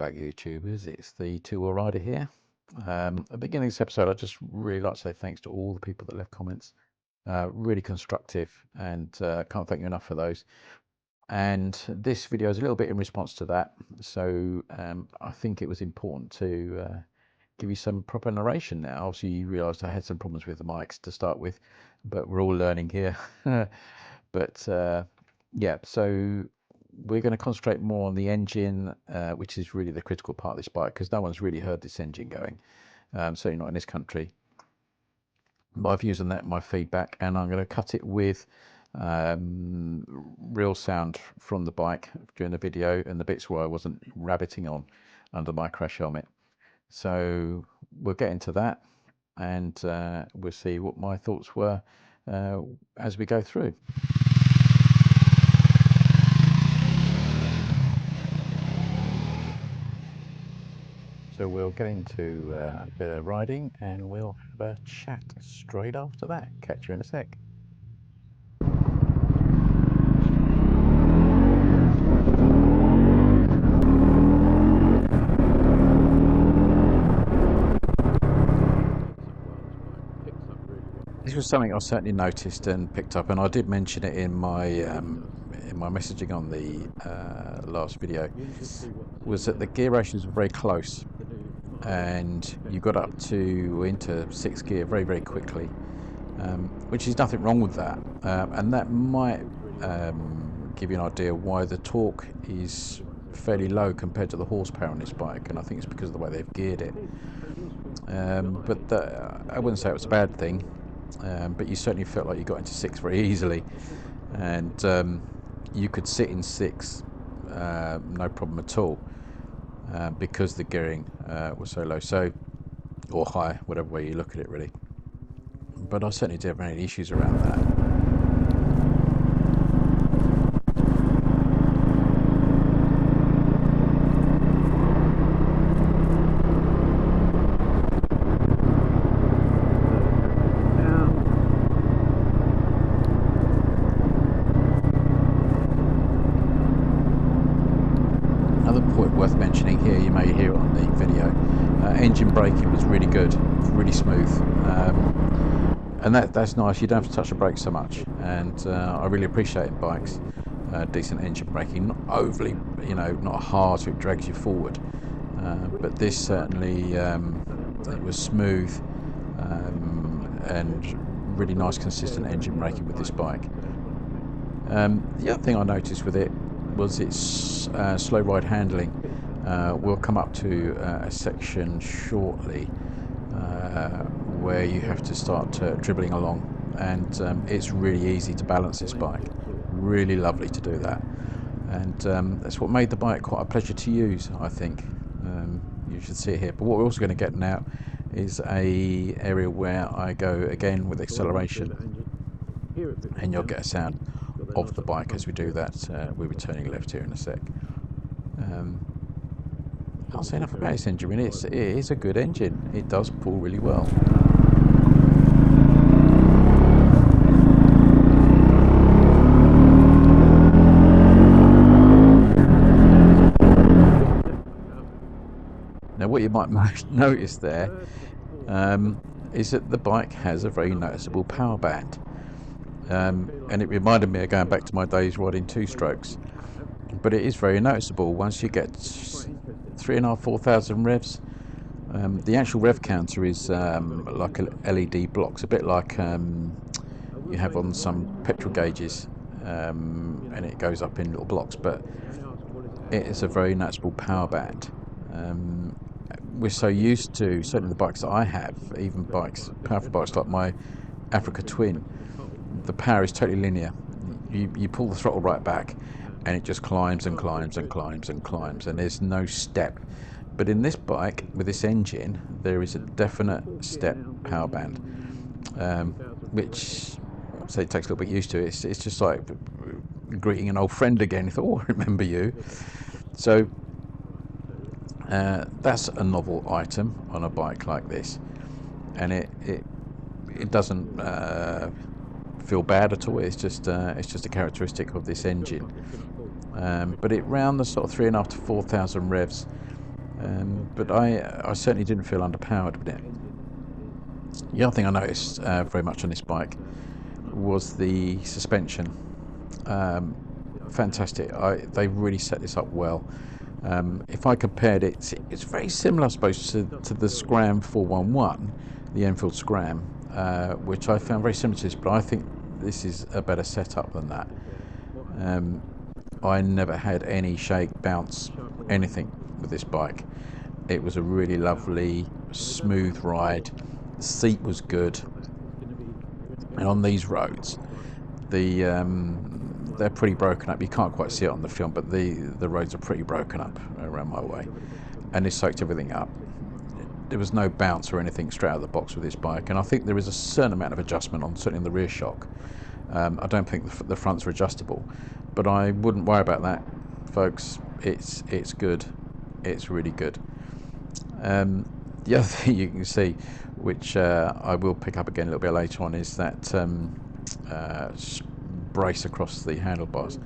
back, YouTubers. It's the two-wheel rider here. At the beginning of this episode, I'd just really like to say thanks to all the people that left comments. Really constructive, and can't thank you enough for those. And this video is a little bit in response to that. So I think it was important to give you some proper narration now. Obviously, you realised I had some problems with the mics to start with, but we're all learning here. But yeah, so we're going to concentrate more on the engine, which is really the critical part of this bike, because no one's really heard this engine going, certainly not in this country. But I've used that in my feedback, and I'm going to cut it with real sound from the bike during the video, and the bits where I wasn't rabbiting on under my crash helmet. So we'll get into that, and we'll see what my thoughts were as we go through. So we'll get into a bit of riding, and we'll have a chat straight after that. Catch you in a sec. This was something I certainly noticed and picked up, and I did mention it in my messaging on the last video, was that the gear ratios were very close, and you got up to into 6th gear very, very quickly, which is nothing wrong with that, and that might give you an idea why the torque is fairly low compared to the horsepower on this bike, and I think it's because of the way they've geared it. But I wouldn't say it was a bad thing, but you certainly felt like you got into 6 very easily, and you could sit in 6 no problem at all, because the gearing was so low, or high, whatever way you look at it really. But I certainly didn't have any issues around that. Worth mentioning here, you may hear it on the video, engine braking was really good, really smooth, and that's nice. You don't have to touch the brakes so much, and I really appreciate in bikes decent engine braking, not overly, not hard so it drags you forward, but this certainly it was smooth, and really nice consistent engine braking with this bike. The other thing I noticed with it was its slow ride handling. We'll come up to a section shortly where you have to start dribbling along, and it's really easy to balance this bike. Really lovely to do that, and that's what made the bike quite a pleasure to use, I think. You should see it here. But what we're also going to get now is a area where I go again with acceleration, and you'll get a sound of the bike as we do that. We'll be turning left here in a sec. Can't say enough about this engine. I mean, it is a good engine. It does pull really well. Now, what you might notice there is that the bike has a very noticeable power band. And it reminded me of going back to my days riding 2-strokes, but it is very noticeable once you get 3,500-4,000 revs. The actual rev counter is like a LED blocks, a bit like you have on some petrol gauges, and it goes up in little blocks, but it is a very noticeable power band. We're so used to, certainly the bikes that I have, even powerful bikes like my Africa Twin, the power is totally linear. You pull the throttle right back, and it just climbs and climbs and climbs and climbs, and there's no step. But in this bike, with this engine, there is a definite step power band, which I'd say it takes a little bit used to. It's just like greeting an old friend again. You thought, oh, I remember you. So that's a novel item on a bike like this, and it doesn't feel bad at all. It's just a characteristic of this engine. But it round the sort of 3,500 to 4,000 revs, but I certainly didn't feel underpowered with it. The other thing I noticed very much on this bike was the suspension. Um, Fantastic. They really set this up well. If I compared it, it's very similar, I suppose, to the Scram 411, the Enfield Scram, which I found very similar to this, but I think this is a better setup than that. Um, I never had any shake, bounce, anything with this bike. It was a really lovely, smooth ride. The seat was good, and on these roads, they're pretty broken up. You can't quite see it on the film, but the roads are pretty broken up around my way, and this soaked everything up. There was no bounce or anything straight out of the box with this bike, and I think there is a certain amount of adjustment on certainly the rear shock. I don't think the fronts are adjustable, but I wouldn't worry about that, folks. It's good. It's really good. The other thing you can see, which I will pick up again a little bit later on, is that brace across the handlebars.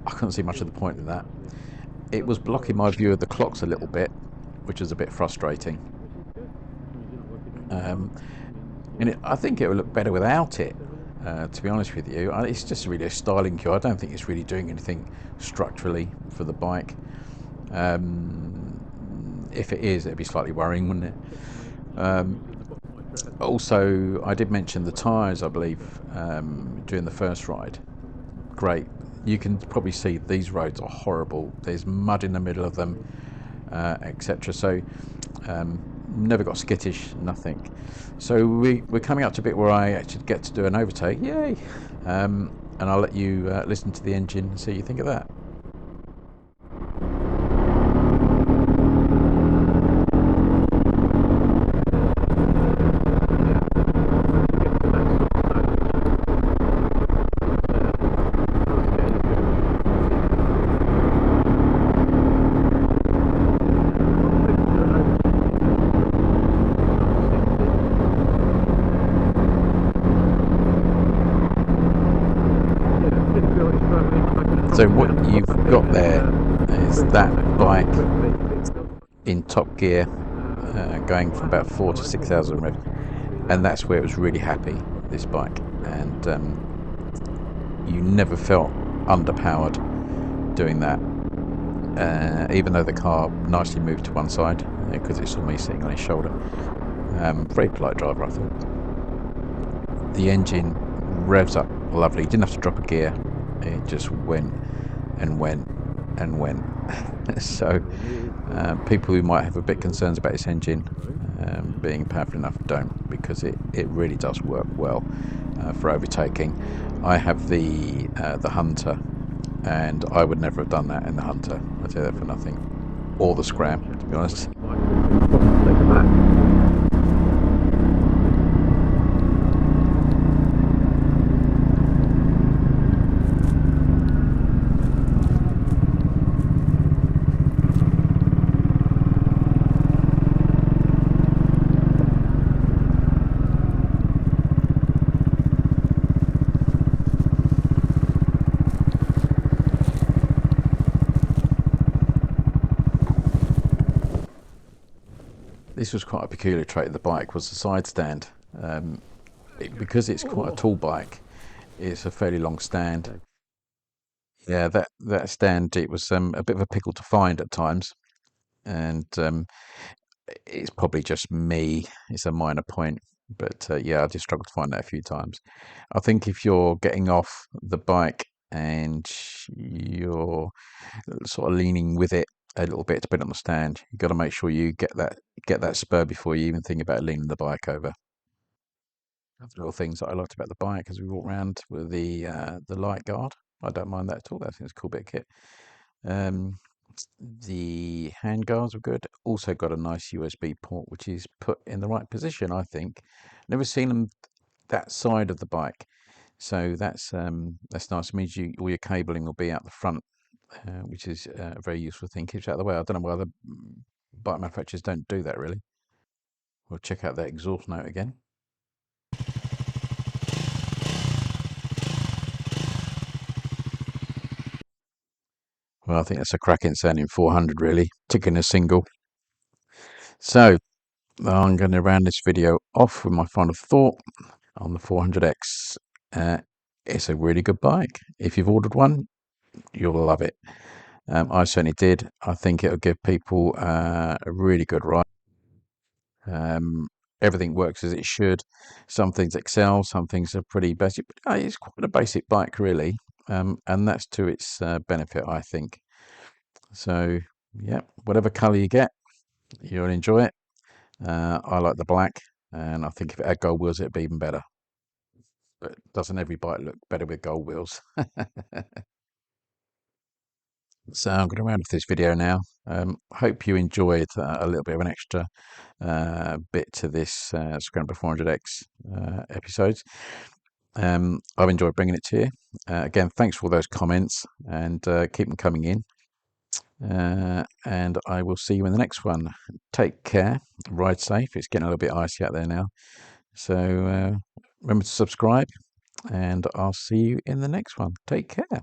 I couldn't see much of the point in that. It was blocking my view of the clocks a little bit, which is a bit frustrating. And I think it would look better without it, to be honest with you. It's just really a styling cue. I don't think it's really doing anything structurally for the bike. If it is, it'd be slightly worrying, wouldn't it? Also, I did mention the tyres, I believe, during the first ride. Great. You can probably see these roads are horrible. There's mud in the middle of them, etc. So never got skittish, nothing. So we're coming up to a bit where I actually get to do an overtake. Yay! And I'll let you listen to the engine and see what you think of that. So what you've got there is that bike in top gear, going from about 4 to 6,000 revs, and that's where it was really happy, this bike, and you never felt underpowered doing that, even though the car nicely moved to one side because it saw me sitting on his shoulder. Very polite driver, I thought. The engine revs up lovely. Didn't have to drop a gear. It just went and went and went. So people who might have a bit concerns about this engine being powerful enough don't, because it really does work well for overtaking. I have the Hunter, and I would never have done that in the Hunter. I say that for nothing, or the Scram, to be honest. This was quite a peculiar trait of the bike, was the side stand. Because it's quite a tall bike, it's a fairly long stand. Yeah, that stand, it was a bit of a pickle to find at times, and it's probably just me. It's a minor point, but yeah, I just struggled to find that a few times. I think if you're getting off the bike and you're sort of leaning with it a little bit to put it on the stand, you've got to make sure you get that spur before you even think about leaning the bike over. Other little things that I liked about the bike as we walked around were the light guard. I don't mind that at all. I think it's a cool bit of kit. Um, the hand guards were good. Also got a nice USB port, which is put in the right position, I think. Never seen them that side of the bike, so that's nice. It means all your cabling will be out the front, which is a very useful thing. Keeps it out of the way. I don't know why other bike manufacturers don't do that, really. We'll check out that exhaust note again. Well, I think that's a cracking sounding 400, really. Ticking a single. So I'm going to round this video off with my final thought on the 400X. It's a really good bike. If you've ordered one, you'll love it. I certainly did. I think it'll give people a really good ride. Everything works as it should. Some things excel, some things are pretty basic, but it's quite a basic bike, really. And that's to its benefit, I think. So, yeah, whatever colour you get, you'll enjoy it. I like the black, and I think if it had gold wheels, it'd be even better. But doesn't every bike look better with gold wheels? So I'm going to round off this video now. Hope you enjoyed a little bit of an extra bit to this Scrambler 400X episodes. I've enjoyed bringing it to you. Again, thanks for all those comments, and keep them coming in. And I will see you in the next one. Take care, ride safe. It's getting a little bit icy out there now. So remember to subscribe, and I'll see you in the next one. Take care.